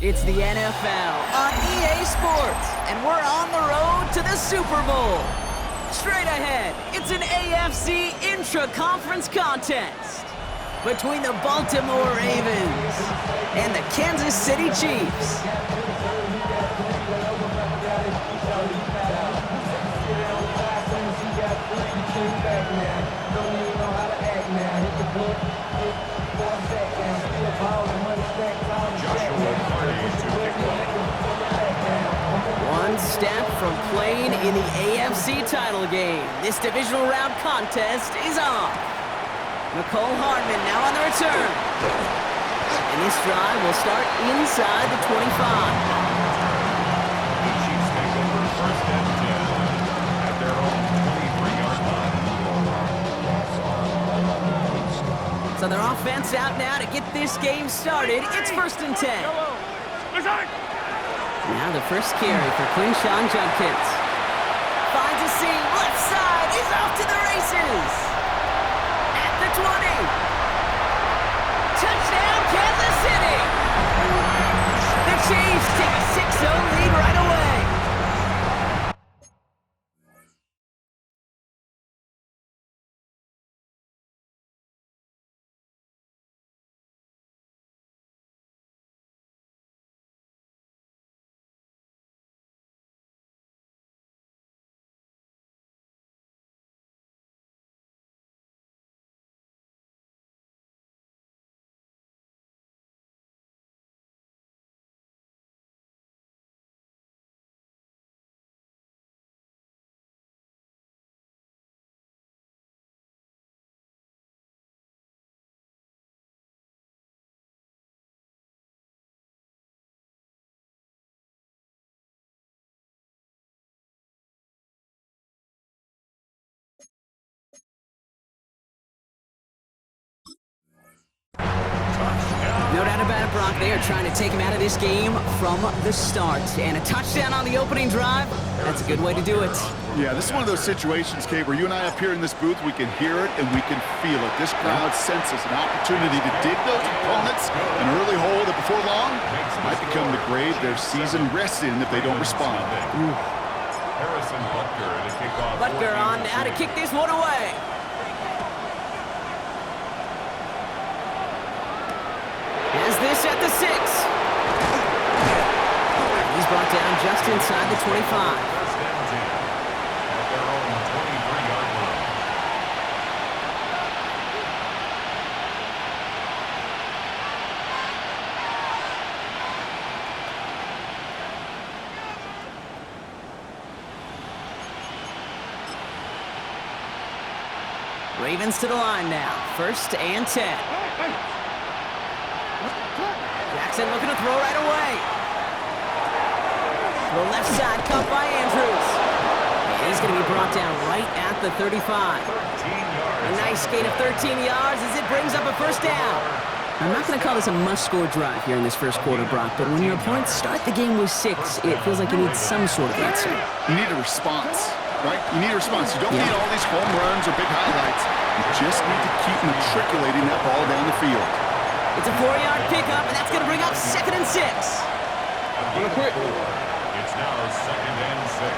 It's the NFL on EA Sports, and we're on the road to the Super Bowl. Straight ahead, it's an AFC intra-conference contest between the Baltimore Ravens and the Kansas City Chiefs. One step from playing in the AFC title game. This divisional round contest is on. Nicole Hardman now on the return. And this drive will start inside the 25. The Chiefs take over first and 10 at their own 23-yard line. So their offense out now to get this game started. It's first and 10. Now the first carry for Quinshawn Judkins. Finds a seam, left side, is off to the races. At the 20. Touchdown, Kansas City. The Chiefs take a 6-0 lead right away. No doubt about it, Brock. They are trying to take him out of this game from the start. And a touchdown on the opening drive, that's a good way to do it. Yeah, this is one of those situations, Kate, where you and I up here in this booth, we can hear it and we can feel it. This crowd senses an opportunity to dig those opponents an early hole that before long might become the grave their season rests in if they don't respond. Harrison Butker at a kickoff. Butker on now to kick this one away. Is this at the 6? He's brought down just inside the 25. First and 10 at their own 23-yard line. Ravens to the line now. First and 10. Jackson looking to throw right away. To the left side, caught by Andrews. And he's going to be brought down right at the 35. 13 yards. A nice gain of 13 yards as it brings up a first down. I'm not going to call this a must-score drive here in this first quarter, Brock, but when your opponents start the game with 6, it feels like you need some sort of answer. You need a response, right? You need a response. You don't need all these home runs or big highlights. You just need to keep matriculating that ball down the field. It's a 4-yard pickup, and that's going to bring up 2nd and 6. It's now 2nd and 6.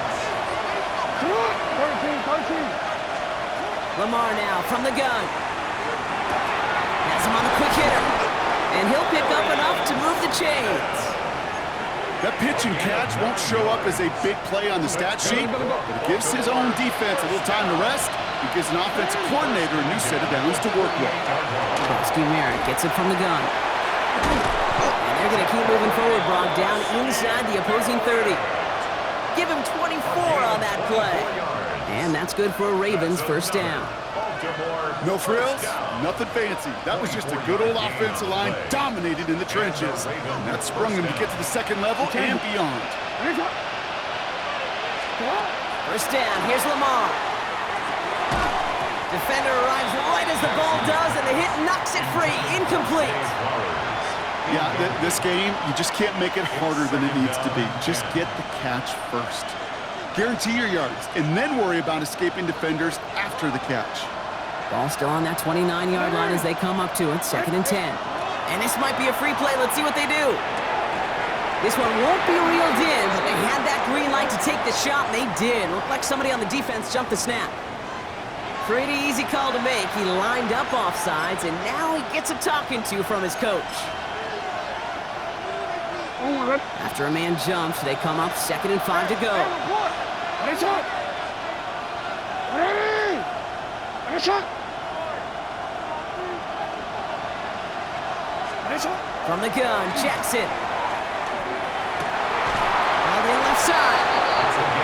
Lamar now from the gun. Has him on the quick hitter. And he'll pick up enough to move the chains. That pitch and catch won't show up as a big play on the stat sheet, but it gives his own defense a little time to rest. It gives an offensive coordinator a new set of downs to work with. Steve Merritt gets it from the gun. And they're going to keep moving forward, Brock, down inside the opposing 30. Give him 24 on that play. And that's good for a Ravens first down. No frills, nothing fancy. That was just a good old offensive line dominated in the trenches. And that sprung them to get to the second level and beyond. First down, here's Lamar. Defender arrives right as the ball does, and the hit knocks it free. Incomplete. Yeah, this game, you just can't make it harder than it needs to be. Just get the catch first. Guarantee your yards, and then worry about escaping defenders after the catch. Ball still on that 29-yard line as they come up to it. 2nd and 10. And this might be a free play. Let's see what they do. This one won't be reeled in, but they had that green light to take the shot, and they did. Looked like somebody on the defense jumped the snap. Pretty easy call to make. He lined up offsides, and now he gets a talking to from his coach. After a man jumps, they come up 2nd and 5 to go. From the gun, Jackson. On the left side.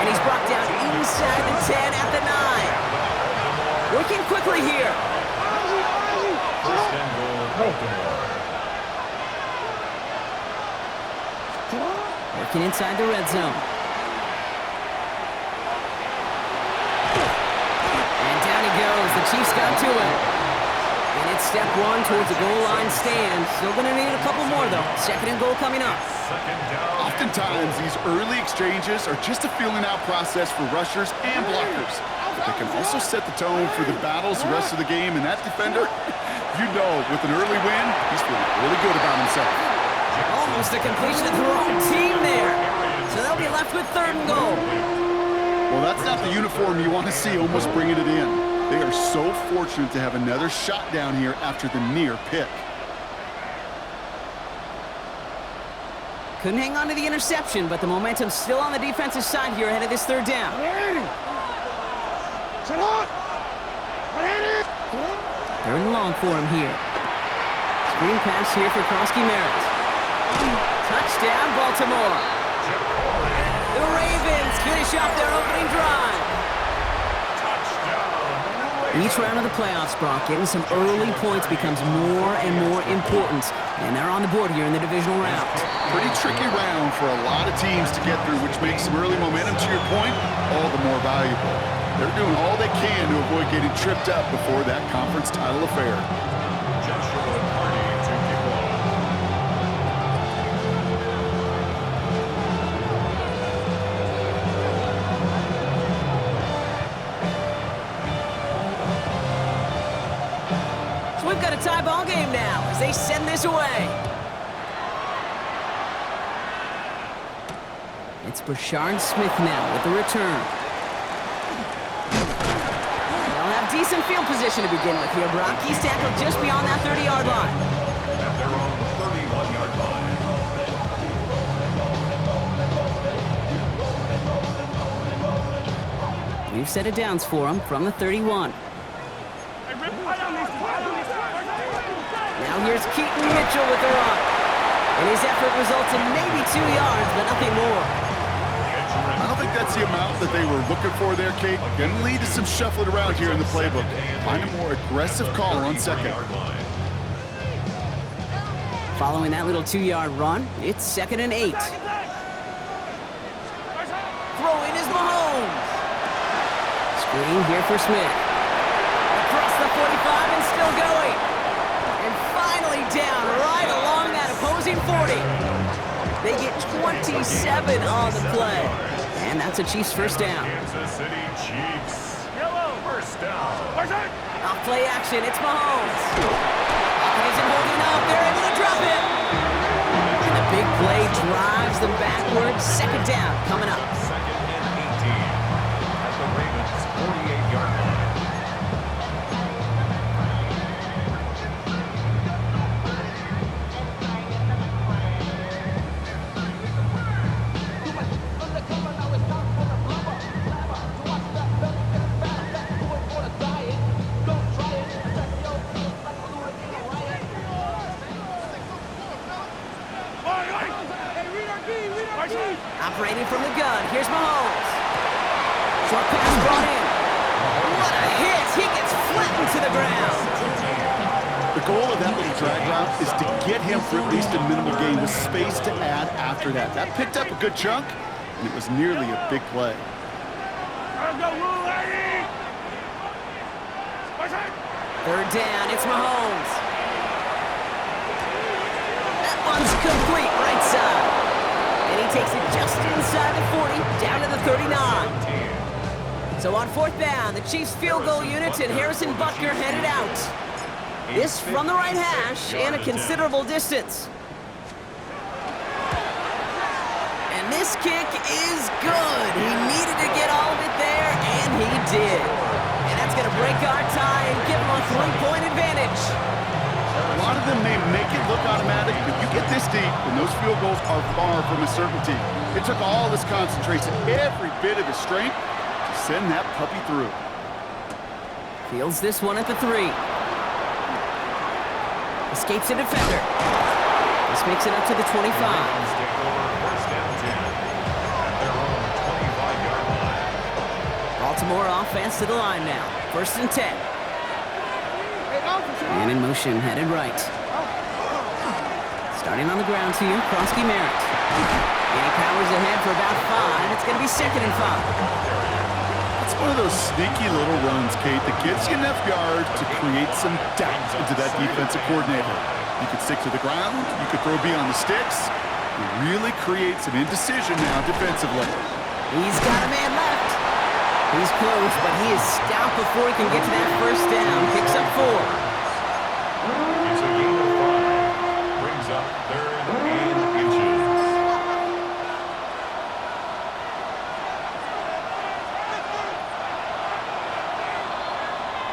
And he's brought down inside the 10 at the 9. Working quickly here. First and goal, Baltimore. Working inside the red zone. And down he goes. The Chiefs got to him. And it's step 1 towards the goal line stand. Still going to need a couple more, though. 2nd and goal coming up. Oftentimes, these early exchanges are just a feeling-out process for rushers and blockers. But they can also set the tone for the battles the rest of the game, and that defender, you know, with an early win, he's feeling really good about himself. Almost a completion of their own team there. So they'll be left with 3rd and goal. Well, that's not the uniform you want to see almost bringing it in. They are so fortunate to have another shot down here after the near pick. Couldn't hang on to the interception, but the momentum's still on the defensive side here ahead of this 3rd down. 3rd and long for him here. Screen pass here for Krosky-Merritt. Touchdown, Baltimore. The Ravens finish off their opening drive. Each round of the playoffs, Brock, getting some early points becomes more and more important. And they're on the board here in the divisional round. Pretty tricky round for a lot of teams to get through, which makes some early momentum, to your point, all the more valuable. They're doing all they can to avoid getting tripped up before that conference title affair. So we've got a tie ball game now as they send this away. It's Brashard Smith now with the return. They'll have decent field position to begin with here, Brock. He's tackled just beyond that 30-yard line. At their own 31-yard line. We've set it downs for him from the 31. Now here's Keaton Mitchell with the run. And his effort results in maybe 2 yards, but nothing more. I don't think that's the amount that they were looking for there, Kate. Going to lead to some shuffling around here in the playbook. Find a more aggressive caller on 2nd. Following that little 2-yard run, it's 2nd and 8. Throwing is Mahomes. Screen here for Smith. Across the 45 and still going. And finally down right along that opposing 40. They get 27 on the play. And that's a Chiefs first down. Kansas City Chiefs. First down. Off play action, it's Mahomes. Pocket isn't holding up, they're able to drop it. And the big play drives them backwards. 2nd down coming up. 2nd and 18 at the Ravens' 48-yard line. Operating from the gun, here's Mahomes. Short pass brought in. What a hit! He gets flattened to the ground. The goal of that little drag route is to get him for at least a minimal gain with space to add after that. That picked up a good chunk, and it was nearly a big play. 3rd down, it's Mahomes. That one's complete, right side. And he takes it just inside the 40, down to the 39. So on 4th down, the Chiefs field goal unit and Harrison Butker headed out. This from the right hash and a considerable distance. And this kick is good. He needed to get all of it there, and he did. And that's going to break our tie and give him a 3-point advantage. A lot of them may make it look automatic, but you get this deep, and those field goals are far from a certainty. It took all his concentration, every bit of his strength, to send that puppy through. Fields this one at the 3. Escapes a defender. This makes it up to the 25. Take over first down 10 at their own 25-yard line. Baltimore offense to the line now. 1st and 10. And in motion, headed right. Starting on the ground here, Krosky Merritt. And he powers ahead for about 5. It's going to be 2nd and 5. It's one of those sneaky little runs, Kate, that gets you enough yards to create some doubt into that defensive coordinator. You could stick to the ground, you could throw beyond the sticks. It really creates an indecision now defensively. He's got a man left. He's close, but he is stout before he can get to that 1st down. Picks up 4. It's a gain of 5. Brings up 3rd and inches.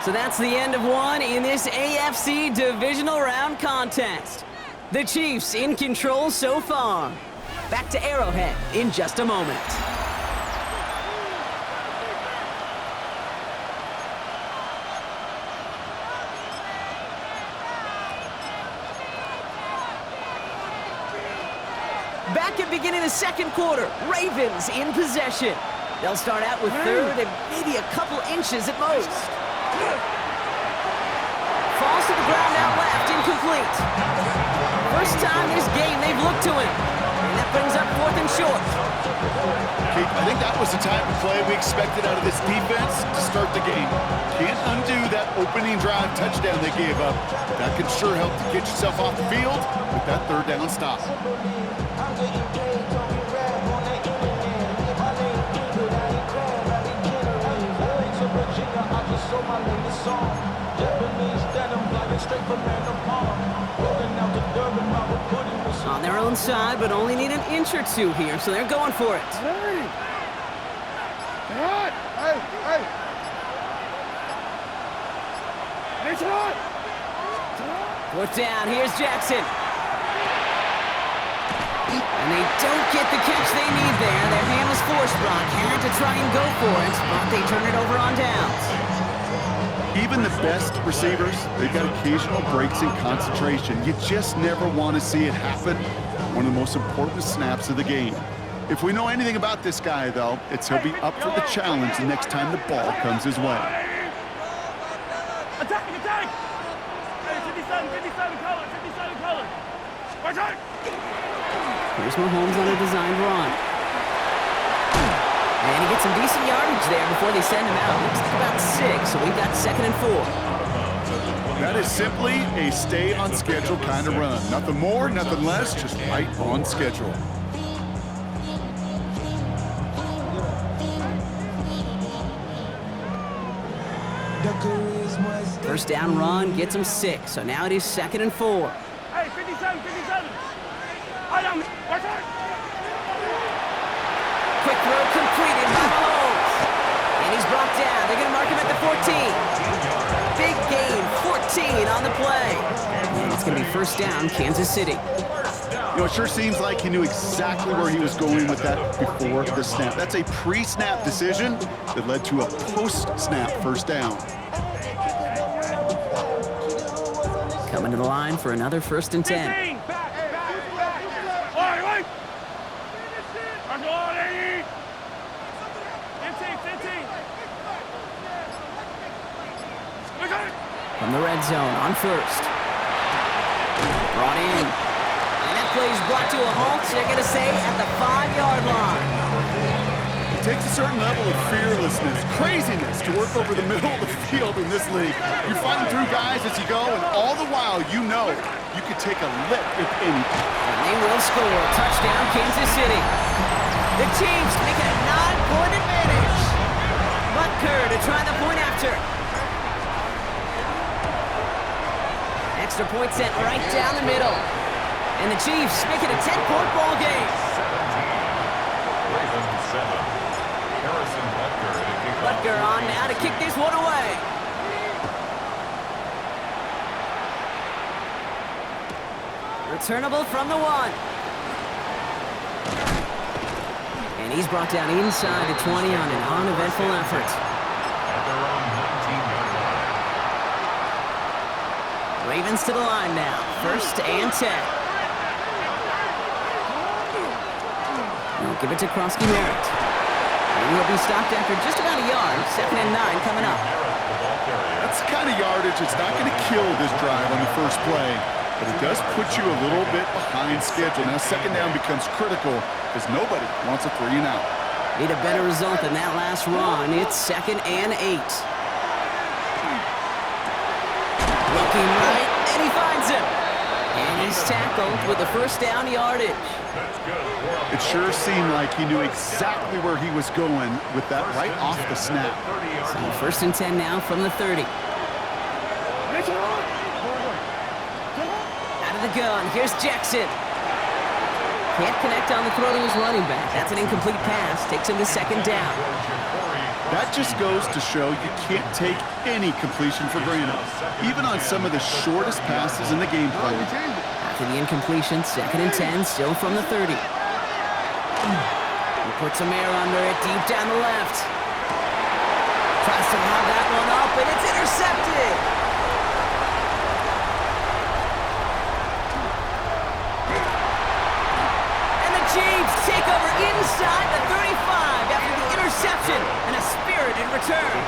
So that's the end of one in this AFC Divisional Round contest. The Chiefs in control so far. Back to Arrowhead in just a moment. Back at beginning of 2nd quarter, Ravens in possession. They'll start out with 3rd and maybe a couple inches at most. Falls to the ground out left, incomplete. First time this game they've looked to him. And that brings up 4th and short. Kate, I think that was the type of play we expected out of this defense to start the game. Can't undo that opening drive touchdown they gave up. That can sure help to get yourself off the field with that 3rd down stop. On their own side, but only need an inch or 2 here, so they're going for it. Fourth down, here's Jackson. And they don't get the catch they need there. Their hand was forced, Brock. Had to try and go for it, but they turn it over on downs. Even the best receivers, they've got occasional breaks in concentration. You just never want to see it happen. One of the most important snaps of the game. If we know anything about this guy, though, it's he'll be up for the challenge the next time the ball comes his way. Attack! Attack! 57 color, 57 color. Attack! Here's Mahomes on a designed run. And he gets some decent yardage there before they send him out. Looks like about 6, so we've got 2nd and 4. That is simply a stay on schedule kind of run. Nothing more, nothing less, just right on schedule. First down run gets him 6, so now it is 2nd and 4. Hey, 57! I am. Watch out! Quick throw completed by Mahomes. And he's brought down. They're going to mark him at the 14. Big gain, 14 on the play. And it's going to be 1st down, Kansas City. You know, it sure seems like he knew exactly where he was going with that before the snap. That's a pre-snap decision that led to a post-snap 1st down. Coming to the line for another 1st and 10. 15! Back! All right, wait! I'm going 15! Okay! From the red zone on 1st. Brought in. And that play is brought to a halt, they're going to say, at the 5-yard line. It takes a certain level of fearlessness, craziness to work over the middle of the field in this league. You're fighting through guys as you go, and all the while you know you could take a lick if any. And they will score. Touchdown, Kansas City. The Chiefs make it a 9-point advantage. Butker to try the point after. Extra point set right down the middle. And the Chiefs make it a 10-point ball game. Butker on now to kick this one away. Returnable from the 1. And he's brought down inside the 20 on an uneventful effort. Ravens to the line now. 1st and 10. We'll give it to Krosky-Merritt. And he'll be stopped after just about a yard. 2nd and 9 coming up. That's the kind of yardage that's not going to kill this drive on the first play, but it does put you a little bit behind schedule. Now 2nd down becomes critical because nobody wants a 3 and out. Need a better result than that last run. It's 2nd and 8. Looking right, and he finds him. And he's tackled with the 1st down yardage. It sure seemed like he knew exactly where he was going with that right off the snap. So 1st and 10 now from the 30. Out of the gun, here's Jackson. Can't connect on the throw to his running back. That's an incomplete pass. Takes him to 2nd down. That just goes to show you can't take any completion for granted, even on some of the shortest passes in the game plan. After the incompletion, 2nd and 10, still from the 30. He puts some air under it, deep down the left. Tries to lob that one up, and it's intercepted. And the Chiefs take over inside the 35 after the interception and a spirited return.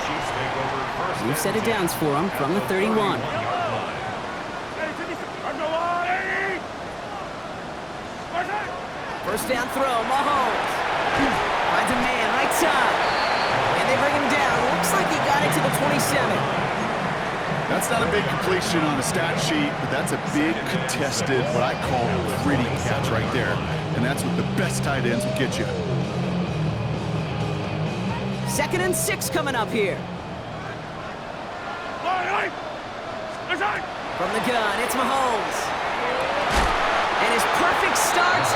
We've set it downs for him from the 31. First down throw, Mahomes. Finds a man, right side. And they bring him down. Looks like he got it to the 27. That's not a big completion on a stat sheet, but that's a big contested, what I call gritty catch right there. And that's what the best tight ends will get you. 2nd and 6 coming up here. From the gun, it's Mahomes. And his perfect start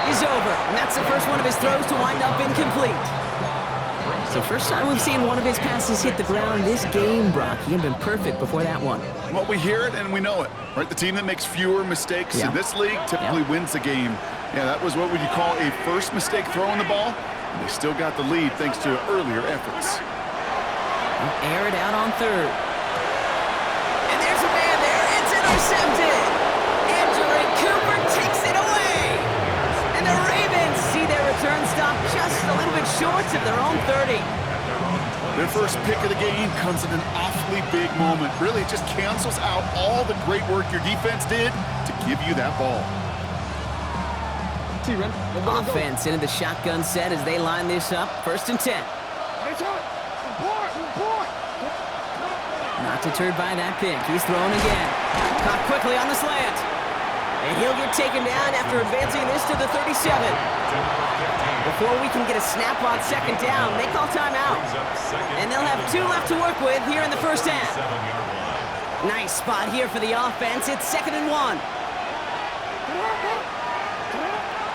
is over. And that's the first one of his throws to wind up incomplete. So first time we've seen one of his passes hit the ground this game, Brock. He had been perfect before that one. Well, we hear it and we know it, right? The team that makes fewer mistakes in this league typically wins the game. Yeah, that was what would you call a first mistake throwing the ball. And they still got the lead thanks to earlier efforts. Air it out on 3rd. And there's a man there. It's intercepted. Andrew Cooper takes it away. And the Ravens see their return stop just a little bit short of their own 30. Their first pick of the game comes in an awfully big moment. Really, it just cancels out all the great work your defense did to give you that ball. Offense into the shotgun set as they line this up. 1st and 10. Not deterred by that pick. He's throwing again. Caught quickly on the slant. And he'll get taken down after advancing this to the 37. Before we can get a snap on 2nd down, they call timeout. And they'll have 2 left to work with here in the 1st half. Nice spot here for the offense. It's 2nd and 1.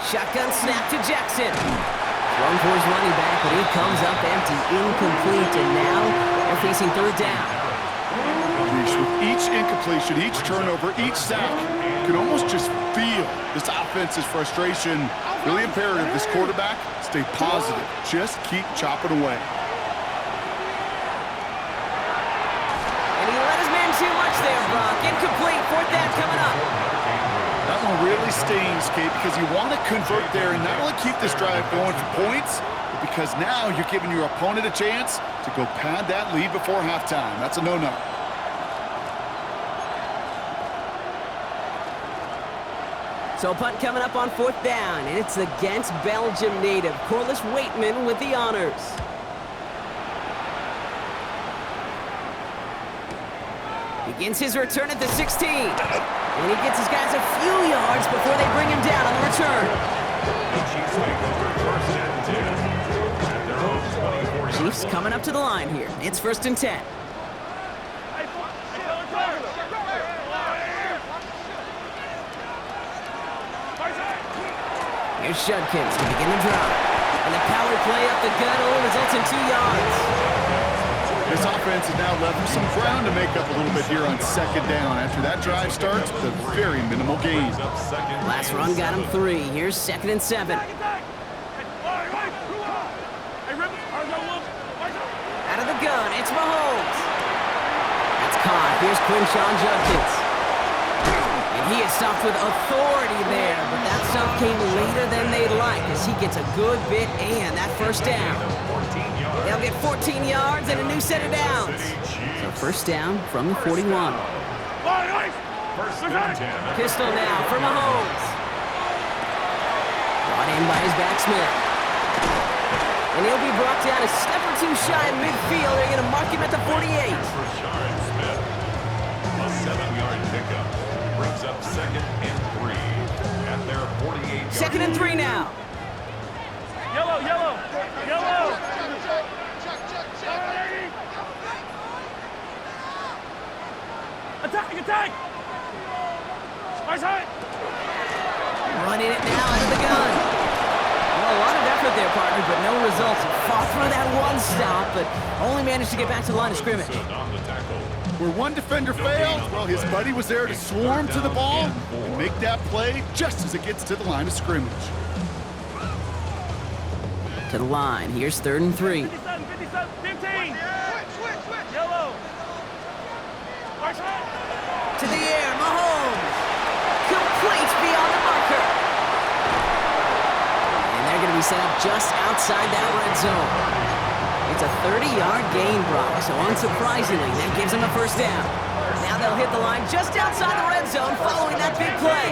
Shotgun snap to Jackson. Thrown for his running back, but he comes up empty, incomplete, and now they're facing 3rd down. With each incompletion, each turnover, each sack, you can almost just feel this offense's frustration. Really imperative, this quarterback, stay positive. Just keep chopping away. And he let his man too much there, Brock. Incomplete, 4th down coming up. That one really stings, Kate, because you want to convert there and not only keep this drive going for points, but because now you're giving your opponent a chance to go pad that lead before halftime. That's a no-no. So punt coming up on 4th down, and it's against Belgium native Corliss Waitman with the honors. Begins his return at the 16. And he gets his guys a few yards before they bring him down on the return. Chiefs coming up to the line here. It's 1st and 10. Here's Judkins to begin the drive. And the power play up the gut only results in 2 yards. This offense has now left some ground to make up a little bit here on second down. After that drive starts with a very minimal gain. Last run got him 3. Here's 2nd and 7. Out of the gun, it's Mahomes. That's caught. Here's Quinshawn Judkins. And he is stopped with authority there, but that stop came later than they'd like as he gets a good bit and that first down. They'll get 14 yards and a new set of downs. So first down from the 41. Pistol now for Mahomes. Brought in by his back Smith. And he'll be brought down a step or 2 shy of midfield. They're going to mark him at the 48. A 7-yard pickup brings up 2nd and 3 at their 48. 2nd and 3 now. Yellow, yellow, yellow. Attack, attack. Right side. Running it now out of the gun. Well, a lot of effort there, partner, but no results. Fought through that one stop, but only managed to get back to the line of scrimmage. Where one defender failed, well, his buddy was there to swarm to the ball and make that play just as it gets to the line of scrimmage. To the line. Here's 3rd and 3. 57, 57, 15. Yellow. Right side. To the air, Mahomes. Complete beyond the marker. And they're going to be set up just outside that red zone. It's a 30-yard gain, Brock, so unsurprisingly, that gives them a first down. Now they'll hit the line just outside the red zone following that big play.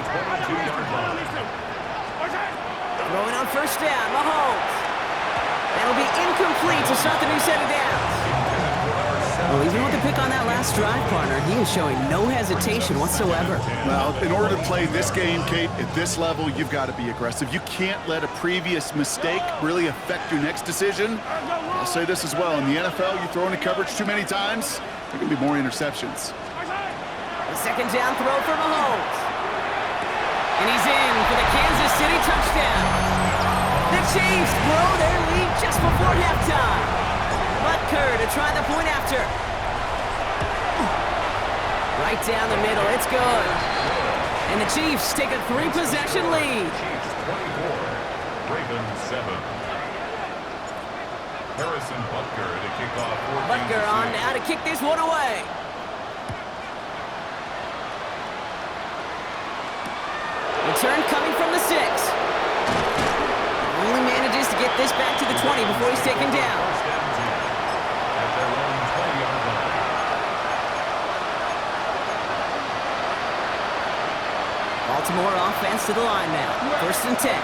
Throwing on first down, Mahomes. That'll be incomplete to start the new set of downs. Well, even with the pick on that last drive, partner, he is showing no hesitation whatsoever. Well, in order to play this game, Kate, at this level, you've got to be aggressive. You can't let a previous mistake really affect your next decision. I'll say this as well. In the NFL, you throw into coverage too many times, there can be more interceptions. The second down throw for Mahomes. And he's in for the Kansas City touchdown. The Chiefs blow their lead just before halftime. Butker to try the point after. Right down the middle, it's good. And the Chiefs take a 3-possession lead. Chiefs 24, Ravens 7. Harrison Butker to kick off. Butker on now to kick this one away. Return coming from the 6. Only manages to get this back to the 20 before he's taken down. At their own 20-yard line. Baltimore offense to the line now. 1st and 10.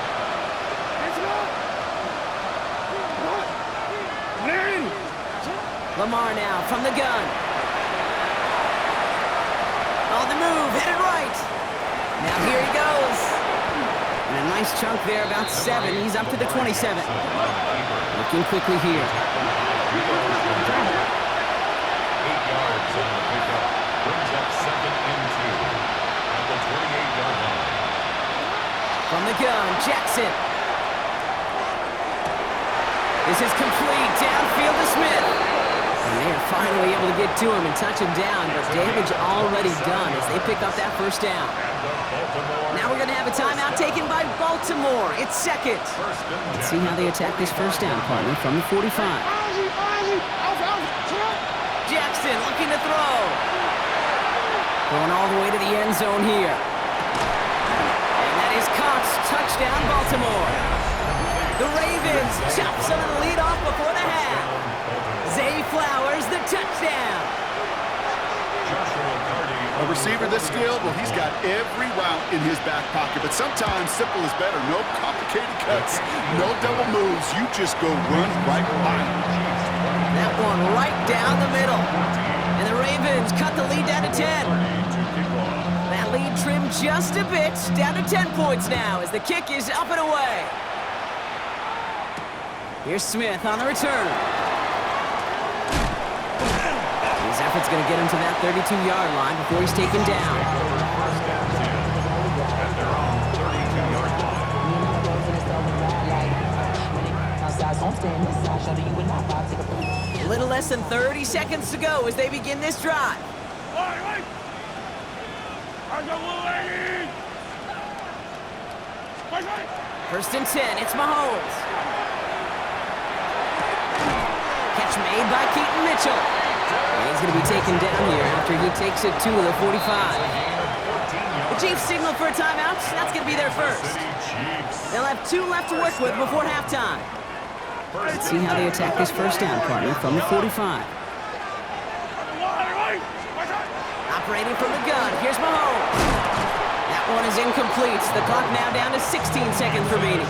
Lamar now from the gun. On the move, headed right. Now here he goes. And a nice chunk there, about 7. He's up to the 27. Looking quickly here. 8 yards on the pickup. Brings up 2nd and 2 at the 28-yard line. From the gun, Jackson. This is complete. Downfield to Smith. And they are finally able to get to him and touch him down, but damage already done as they pick up that first down. Now we're going to have a timeout taken by Baltimore. It's 2nd. Let's see how they attack this first down, partner, from the 45. Jackson looking to throw. Going all the way to the end zone here. And that is caught. Touchdown, Baltimore. The Ravens chop some of the lead off before the half. Zay Flowers, the touchdown. A receiver this skilled, well, he's got every route in his back pocket, but sometimes simple is better. No complicated cuts, no double moves. You just go run right by him. That one right down the middle. And the Ravens cut the lead down to 10. That lead trimmed just a bit, down to 10 points now as the kick is up and away. Here's Smith on the return. His effort's going to get him to that 32-yard line before he's taken down. A little less than 30 seconds to go as they begin this drive. First and 10, it's Mahomes. Catch made by Keaton Mitchell. And he's going to be taken down here after he takes it to the 45. The Chiefs signal for a timeout. That's going to be their first. They'll have 2 left to work with before halftime. Let's see how they attack this first down, partner, from the 45. Operating from the gun, here's Mahomes. That one is incomplete. The clock now down to 16 seconds remaining.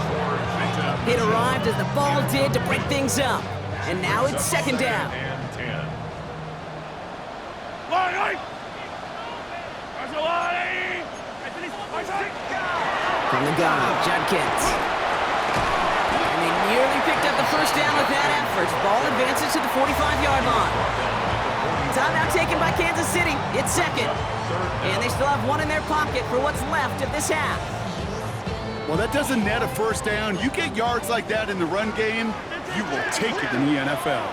It arrived as the ball did to break things up. And now it's second down. From the gun, Judkins. And they nearly picked up the first down with that effort. Ball advances to the 45-yard line. Timeout taken by Kansas City. It's second. And they still have 1 in their pocket for what's left of this half. Well, that doesn't net a first down. You get yards like that in the run game, you will take it in the NFL.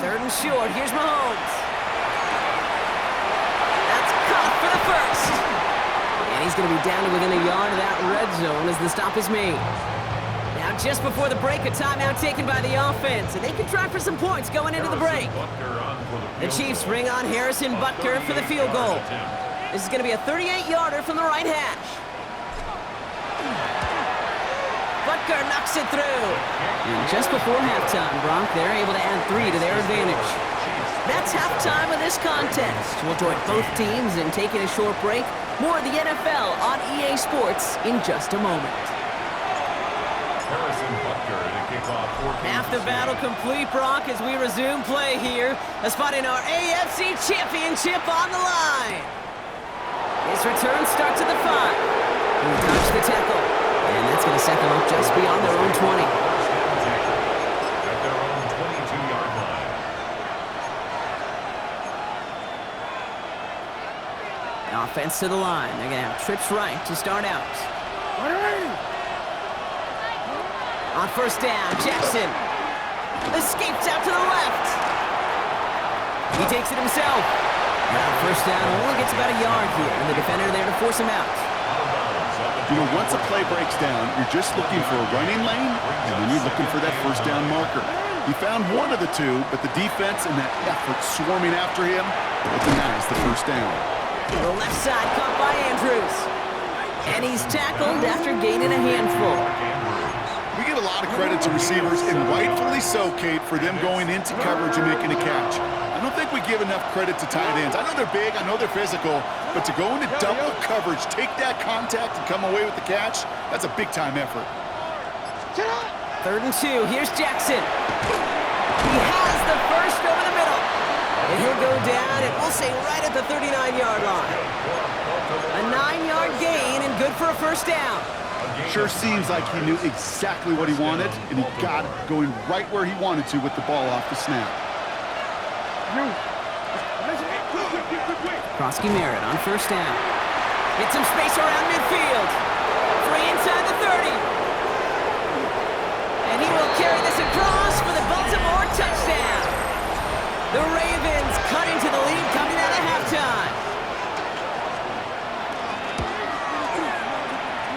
Third and short. Here's Mahomes. That's caught for the first. And he's going to be down to within a yard of that red zone as the stop is made. Now, just before the break, a timeout taken by the offense, and they can try for some points going into the break. The Chiefs bring on Harrison Butker for the field goal. This is going to be a 38-yarder from the right hash. Butker knocks it through. And just before halftime, Brock, they're able to add 3 to their advantage. That's halftime of this contest. We'll join both teams in taking a short break. More of the NFL on EA Sports in just a moment. Half the battle complete, Brock, as we resume play here. A spot in our AFC Championship on the line. His return starts at the 5. He dodged the tackle. And that's going to set them up just beyond their own 20. At their own 22-yard line. Offense to the line. They're going to have trips right to start out. On first down, Jackson escapes out to the left. He takes it himself. And on first down, only gets about a yard here, and the defender there to force him out. You know, once a play breaks down, you're just looking for a running lane, and then you're looking for that first down marker. He found one of the two, but the defense and that effort swarming after him, it denies the first down. The left side caught by Andrews. And he's tackled after gaining a handful. We give a lot of credit to receivers, and rightfully so, Kate, for them going into coverage and making a catch. I don't think we give enough credit to tight ends. I know they're big, I know they're physical, but to go into double coverage, take that contact, and come away with the catch, that's a big-time effort. Third and 2, here's Jackson. He has the first over the middle. And he'll go down, and we'll say right at the 39-yard line. A 9-yard gain, and good for a first down. Sure seems like he knew exactly what he wanted, and he got it going right where he wanted to with the ball off the snap. Krosky Merritt on first down. Get some space around midfield. Free inside the 30. And he will carry this across for the Baltimore touchdown. The Ravens cut into the lead coming out of halftime.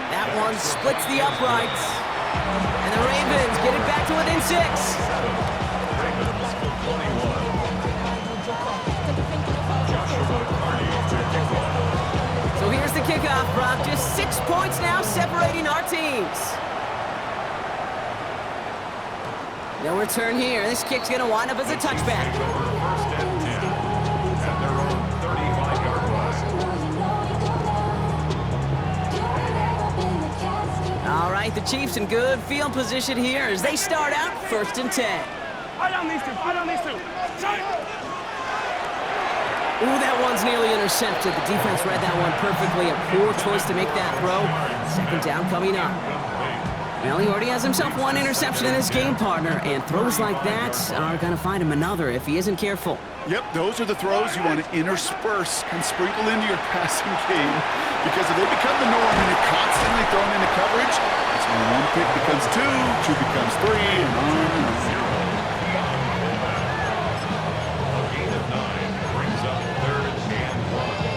That one splits the uprights. And the Ravens get it back to within 6. So here's the kickoff, Brock. Just 6 points now separating our teams. No return here. This kick's going to wind up as a touchback. First and 10 at their own 35-yard line. All right, the Chiefs in good field position here as they start out first and 10. I don't need to. Ooh, that one's nearly intercepted. The defense read that one perfectly. A poor choice to make that throw. Second down coming up. Well, he already has himself one interception in this game, partner, and throws like that are going to find him another if he isn't careful. Yep, those are the throws you want to intersperse and sprinkle into your passing game, because if they become the norm and you're constantly thrown into coverage, that's when one pick becomes two, two becomes three, and on and on. A gain of 9 brings up 3rd and 1.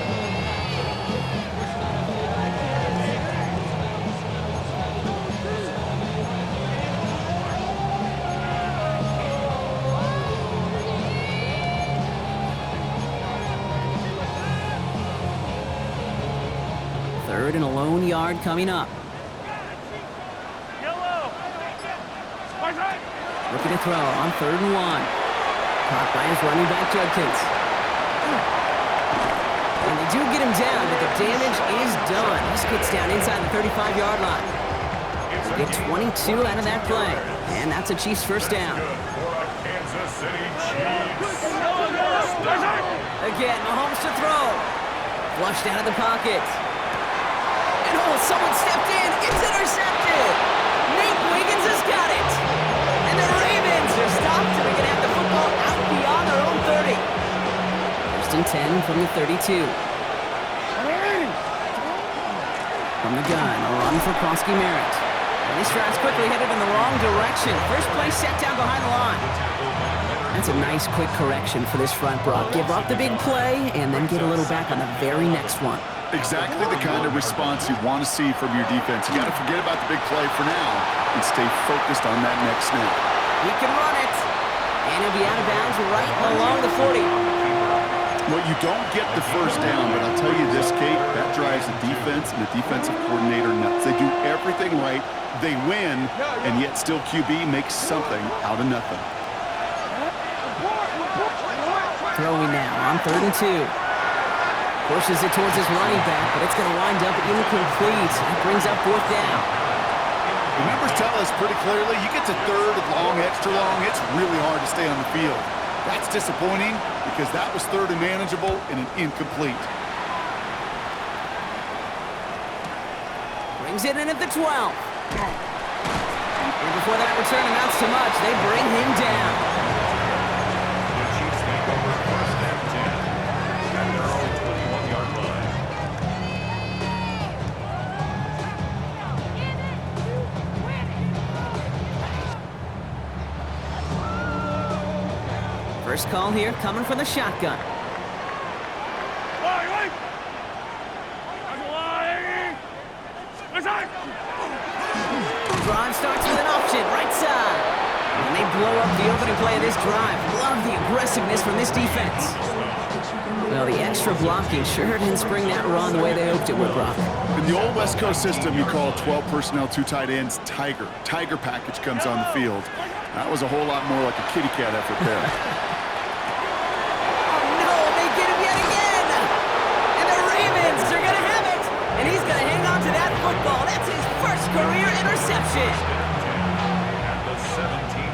Third and a lone yard coming up. Yellow. Looking to throw on 3rd and 1. Caught by his running back, Judkins. And they do get him down, but the damage is done. This gets down inside the 35-yard line. They get 22 out of that play, and that's a Chiefs first down. Kansas City Chiefs. Again, Mahomes to throw. Flushed out of the pocket. And someone stepped in. It's intercepted. Nate Wiggins has got it. And the Ravens are stopped, and they're going to have the football out beyond their own 30. First and 10 from the 32. From the gun, a run for Krosky Merritt. And this drive's quickly headed in the wrong direction. First play set down behind the line. That's a nice quick correction for this front, Brock. Give up the big play and then get a little back on the very next one. Exactly the kind of response you want to see from your defense. You got to forget about the big play for now and stay focused on that next snap. He can run it, and he'll be out of bounds right along the 40. Well, you don't get the first down, but I'll tell you this, Kate, that drives the defense and the defensive coordinator nuts. They do everything right, they win, and yet still QB makes something out of nothing. Throwing now on 3rd and 2. Pushes it towards his running back, but it's going to wind up incomplete. That brings up 4th down. The numbers tell us pretty clearly, you get to 3rd and long, extra long, it's really hard to stay on the field. That's disappointing because that was 3rd and manageable and an incomplete. Brings it in at the 12. And before that return amounts to much, they bring him down. The Chiefs take over 1st and 10 at their own 21-yard line. First call here coming from the shotgun. Drive starts with an option, right side. And they blow up the opening play of this drive. Love the aggressiveness from this defense. Well, the extra blocking sure didn't spring that run the way they hoped it would, Brock. In the old West Coast system, you call 12 personnel, 2 tight ends, Tiger. Tiger package comes on the field. That was a whole lot more like a kitty cat effort there. No, they get him yet again. And the Ravens are going to have it. And he's going to hang on to that football. That's his first career interception.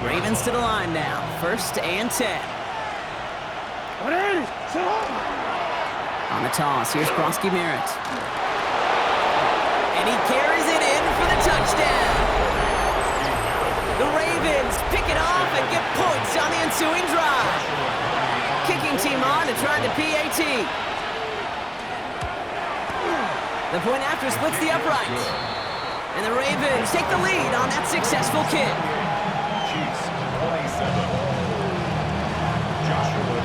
Ravens to the line now. 1st and 10. On the toss, here's Krosky Merritt. And he carries it in for the touchdown. The Ravens pick it off and get points on the ensuing drive. Kicking team on to try the PAT. The point after splits the upright. And the Ravens take the lead on that successful kick. Chiefs 27.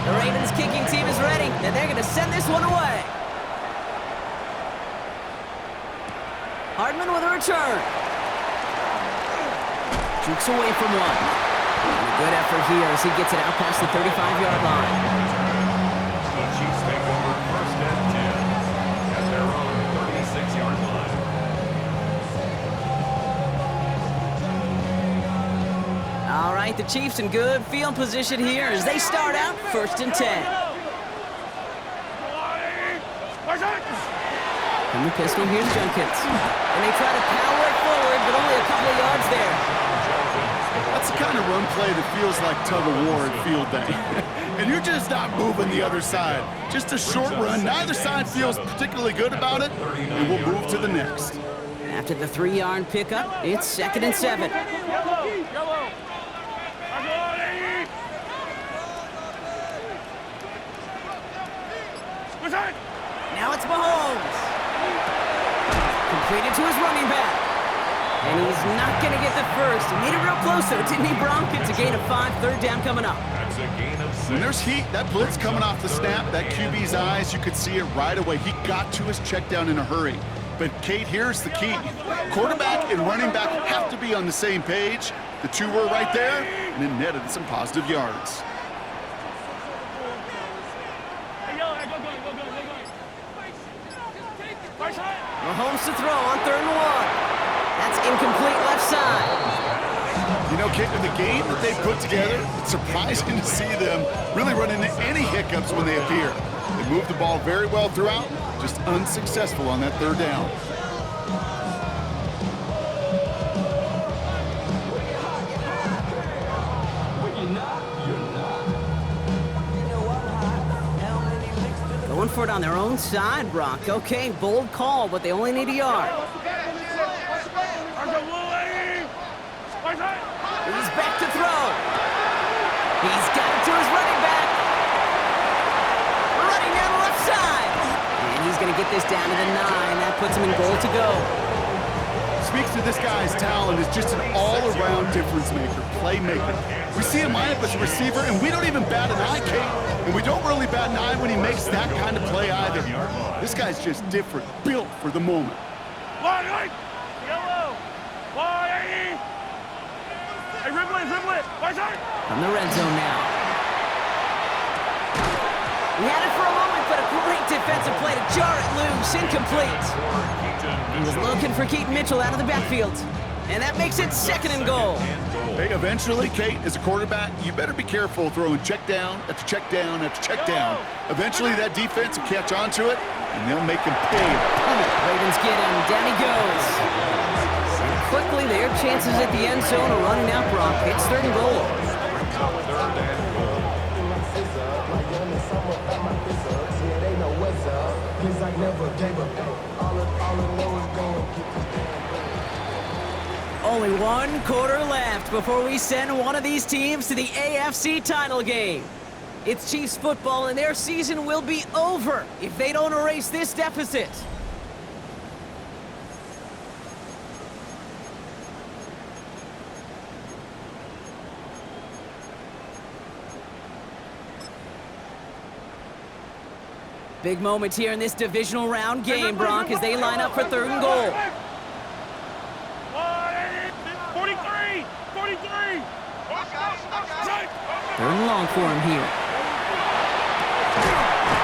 The Ravens kicking team is ready, and they're going to send this one away. Hardman with a return. Jukes away from one. And a good effort here as he gets it out past the 35-yard line. The Chiefs take over 1st and 10 at their own 36-yard line. All right, the Chiefs in good field position here as they start out 1st and 10. From the pistol, here's Judkins. And they try to power it forward, but only a couple of yards there. That's the kind of run play that feels like tug-of-war at field day. And you're just not moving the other side. Just a short run. Neither side feels particularly good about it, and we'll move to the next. After the 3-yard pickup, it's 2nd and 7. Yellow. Now it's Mahomes. Completed to his running back. And he's not going to get the first. He made it real close, though, didn't he, Bronk? It's a gain of 5, 3rd down coming up. That's a gain of 6. When there's heat, that blitz coming off the snap, that QB's eyes, you could see it right away. He got to his check down in a hurry. But, Kate, here's the key. Quarterback and running back have to be on the same page. The two were right there, and it netted some positive yards. Mahomes to throw on 3rd and 1. That's incomplete left side. You know, Kate, with the game that they put together, it's surprising to see them really run into any hiccups when they appear. They moved the ball very well throughout, just unsuccessful on that 3rd down. Going for it on their own side, Brock. Okay, bold call, but they only need a yard. He's back to throw. He's got it to his running back. Running down the left side. And he's going to get this down to the 9. That puts him in goal to go. Speaks to this guy's talent as just an all-around difference maker, playmaker. We see him line up as a receiver, and we don't even bat an eye, Kate. And we don't really bat an eye when he makes that kind of play either. This guy's just different, built for the moment. Yellow. Hey, dribble it. From the red zone now. He had it for a moment, but a great defensive play to jar it loose. Incomplete. He was looking for Keaton Mitchell out of the backfield. And that makes it 2nd and goal. Hey, eventually, Kate, as a quarterback, you better be careful throwing check down after check down after check down. Eventually, that defense will catch on to it, and they'll make him pay a penalty. Ravens get him. Down he goes. And quickly, their chances at the end zone are running out, Brock. It's 3rd and goal. Only 1 quarter left before we send one of these teams to the AFC title game. It's Chiefs football, and their season will be over if they don't erase this deficit. Big moment here in this divisional round game, Bronk, as they line up for 3rd and goal. 43. 3rd and long for him here.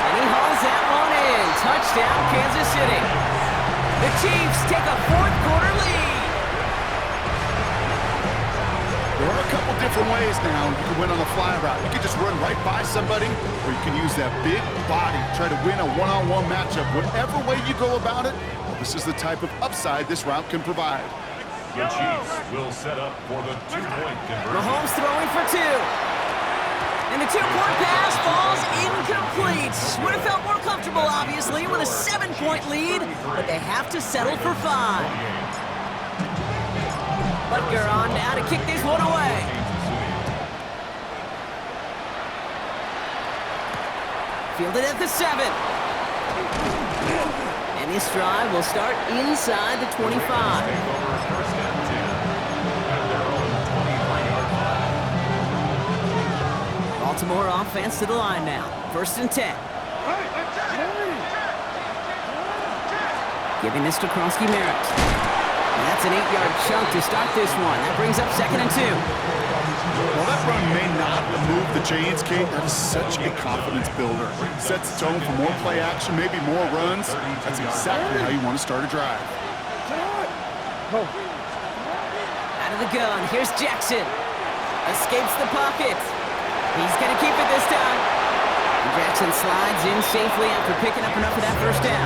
And he hauls that one in. Touchdown, Kansas City. The Chiefs take a 4th quarter lead. There are a couple different ways now you can win on the fly route. You can just run right by somebody, or you can use that big body, try to win a one-on-one matchup. Whatever way you go about it, this is the type of upside this route can provide. The Chiefs will set up for the 2-point conversion. Mahomes throwing for 2. And the 2-point pass falls incomplete. Would have felt more comfortable, obviously, with a 7-point lead, but they have to settle for 5. Butker on now to kick this one away. Fielded at the 7. And this drive will start inside the 25. Baltimore offense to the line now. 1st and 10. Giving this to Kronsky-Merritt. That's an 8-yard chunk to start this one. That brings up 2nd and 2. Well, that run may not move the chains, Kate. That is such a confidence builder. Sets the tone for more play action, maybe more runs. That's exactly how you want to start a drive. Out of the gun, here's Jackson. Escapes the pocket. He's going to keep it this time. And Jackson slides in safely after picking up enough of that 1st down.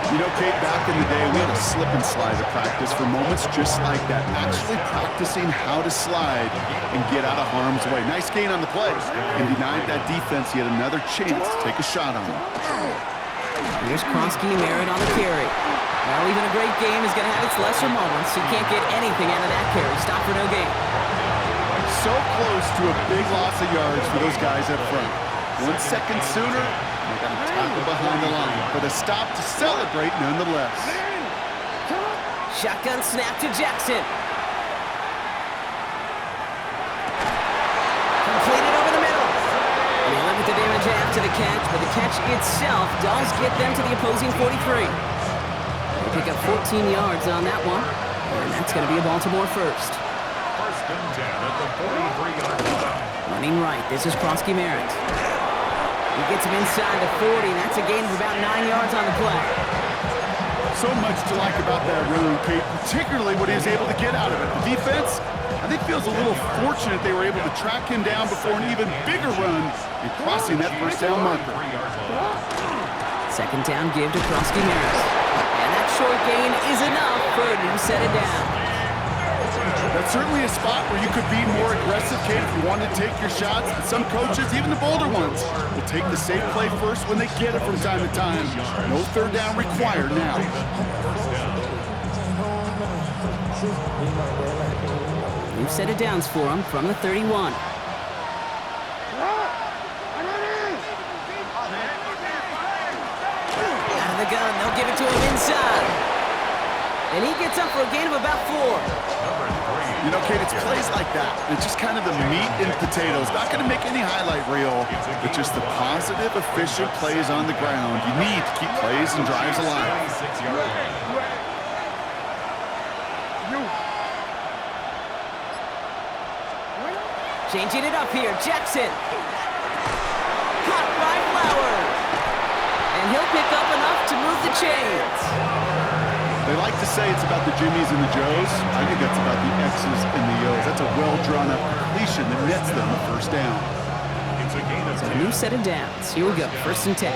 You know, Kate, back in the day, we had a slip and slide at practice for moments just like that. Actually practicing how to slide and get out of harm's way. Nice gain on the play. And denied that defense yet another chance to take a shot on him. Here's Kronsky Merritt on the carry. Well, even a great game is going to have its lesser moments. You can't get anything out of that carry. Stop for no gain. So close to a big loss of yards for those guys up front. 1 second sooner, they're going to tackle behind the line. But a stop to celebrate nonetheless. Shotgun snap to Jackson. Completed over the middle. And they limit the damage after the catch, but the catch itself does get them to the opposing 43. They pick up 14 yards on that one, and that's going to be a Baltimore first. First and 10 at the 43-yard line. Running right, this is Kronsky Merritt. He gets him inside the 40, and that's a gain of about 9 yards on the play. So much to like about that run, Kate, particularly what he was able to get out of it. The defense, I think, feels a little fortunate they were able to track him down before an even bigger run and crossing that first down marker. Second down give to Kronsky Merritt. And that short gain is enough for a new set of downs. That's certainly a spot where you could be more aggressive, Kate, if you want to take your shots. And some coaches, even the bolder ones, will take the safe play first when they get it from time to time. No third down required now. New set of downs for him from the 31. Out of the gun, they'll give it to him inside. And he gets up for a gain of about 4. You know, Kate, it's plays like that. It's just kind of the meat and potatoes. Not going to make any highlight reel, but just the positive, efficient plays on the ground. You need to keep plays and drives alive. Changing it up here, Jackson. Caught by Flowers. And he'll pick up enough to move the chains. They like to say it's about the Jimmies and the Joes. I think that's about the X's and the O's. That's a well-drawn-up completion that nets them the first down. So a new set of downs. Here we go, first and 10.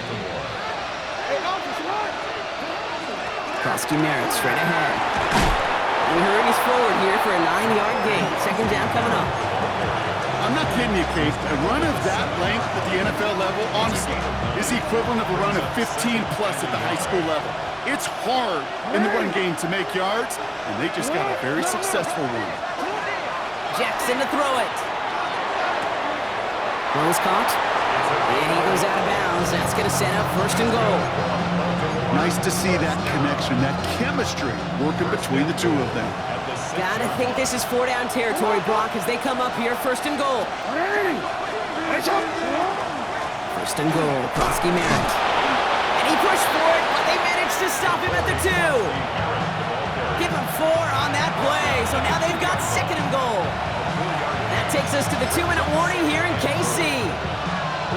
Kronsky Merritt straight ahead. And he hurries forward here for a 9-yard gain. Second down coming up. I'm not kidding you, Kate. A run of that length at the NFL level, honestly, is the equivalent of a run of 15-plus at the high school level. It's hard in the run game to make yards, and they just got a very successful one. Jackson to throw it. Ball's caught. And he goes out of bounds. That's going to set up first and goal. Nice to see that connection, that chemistry working between the two of them. Gotta think this is 4-down territory, Brock, as they come up here first and goal. First and goal, Kronsky Merritt. And he pushed for it, but they managed to stop him at the 2. Give him 4 on that play, so now they've got second and goal. That takes us to the 2-minute warning here in KC.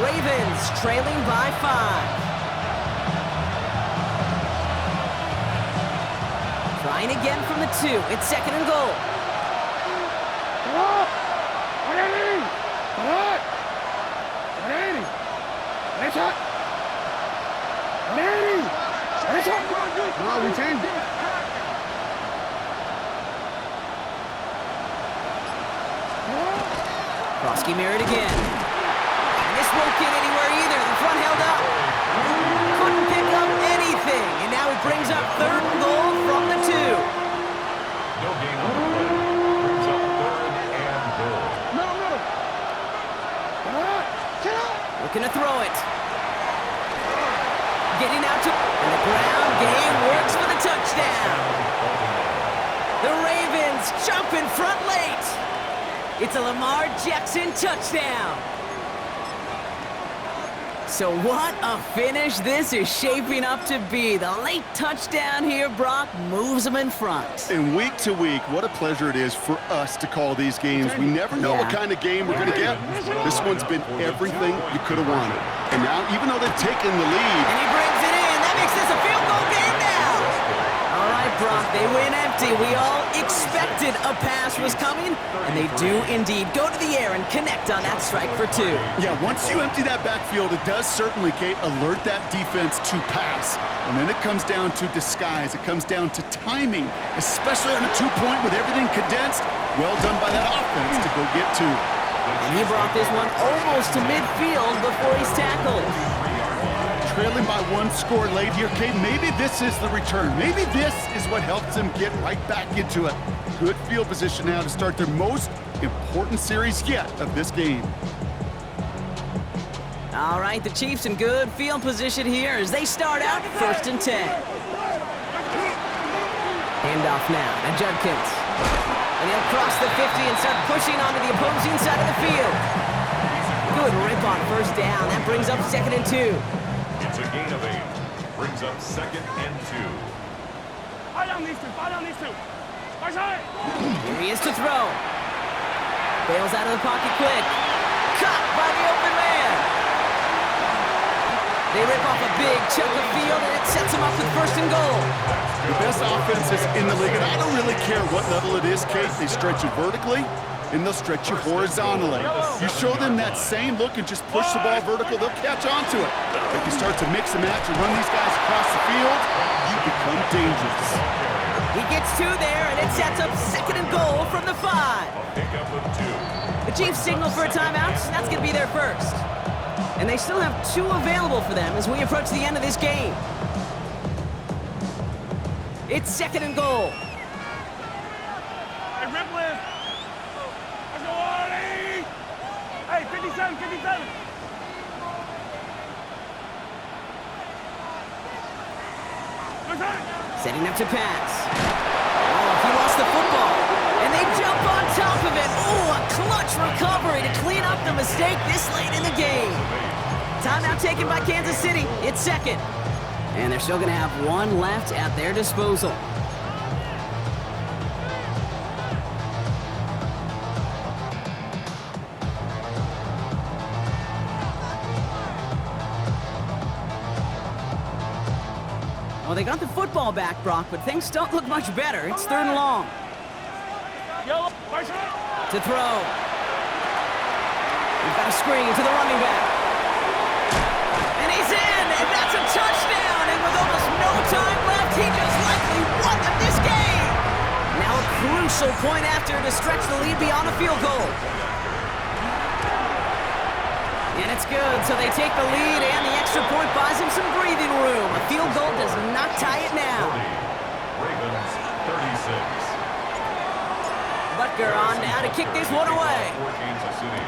Ravens trailing by 5. Trying again from the 2. It's second and goal. Kronsky Merritt again. And this won't get anywhere either. The front held up. Couldn't pick up anything. And now it brings up third and goal from the 2. No gain on the play. Brings up third and goal. Looking to throw it. Getting out to... And the ground game works for the touchdown. The Ravens jump in front late. It's a Lamar Jackson touchdown. So what a finish this is shaping up to be. The late touchdown here, Brock, moves them in front. And week to week, what a pleasure it is for us to call these games. We never know what kind of game we're going to get. This one's been everything you could have wanted. And now, even though they've taken the lead... And he brings it in. That makes this a field goal game now. All right, Brock, they win empty. We all expected a pass was coming, and they do indeed go to the air and connect on that strike for 2. Yeah, once you empty that backfield, it does certainly, Kate, alert that defense to pass. And then it comes down to disguise. It comes down to timing, especially on a 2-point with everything condensed. Well done by that offense to go get 2. And he brought this one almost to midfield before he's tackled. trailing by one score late here, Kate. Maybe this is the return. Maybe this is what helps them get right back into it. Good field position now to start their most important series yet of this game. All right, the Chiefs in good field position here as they start out 1st and 10. Handoff now to Judkins. And he'll cross the 50 and start pushing onto the opposing side of the field. Good rip on 1st down. That brings up 2nd and 2. It's a gain of 8. Brings up 2nd and 2. Fire down these two. Fire down these two. Fire side. Here he is to throw. Bails out of the pocket quick. Caught by the open man. They rip off a big chunk of field, and it sets them up with 1st and goal. The best offenses in the league, and I don't really care what level it is, Kate. They stretch you vertically, and they'll stretch you horizontally. You show them that same look and just push the ball vertical, they'll catch on to it. If you start to mix and match and run these guys across the field, you become dangerous. He gets 2 there, and it sets up 2nd and goal from the 5. Pick up with 2. The Chiefs signal for a timeout. That's going to be their first. And they still have 2 available for them as we approach the end of this game. It's 2nd and goal. Hey, Ripley. Let's go, Artie. Hey, 57, 57. Good time. Setting up to pass. Oh, he lost the football. And they jump on top of it. Oh, a clutch recovery to clean up the mistake this late in the game. Timeout taken by Kansas City. It's 2nd. And they're still going to have 1 left at their disposal. Well, they got the football back, Brock, but things don't look much better. It's 3rd and long. Yellow. Fire side. To throw. We've got a screen to the running back. And he's in, and that's a touchdown. And with almost no time left, he just likely won them this game. Now a crucial point after to stretch the lead beyond a field goal. And it's good, so they take the lead, and the extra point buys him some breathing room. A field goal does not tie it now. Ravens 36. Butker on now to kick this one away. For Kansas City.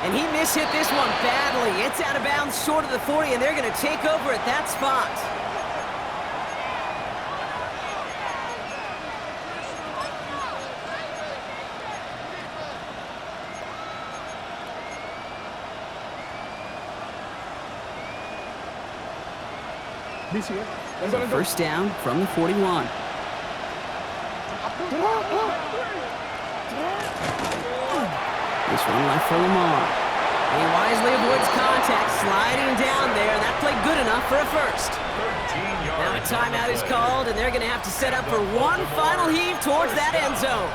And he mishit this one badly. It's out of bounds short of the 40, and they're going to take over at that spot. First down from the 41. This one left for Lamar. And he wisely avoids contact, sliding down there. That played good enough for a first. Now a timeout is called, and they're going to have to set up for one final heave towards that end zone.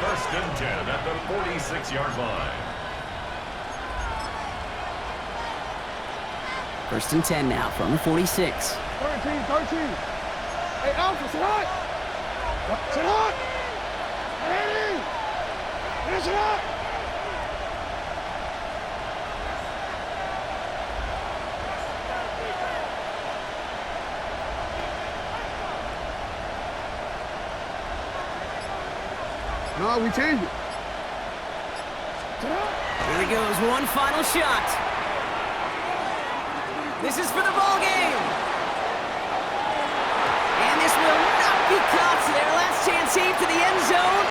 1st and 10 at the 46-yard line. 1st and 10 now from the 46. 13. Hey, Alpha, sit hot. Sit hot. Ready. Finish it up. No, we change it. Here he goes, one final shot. This is for the ball game.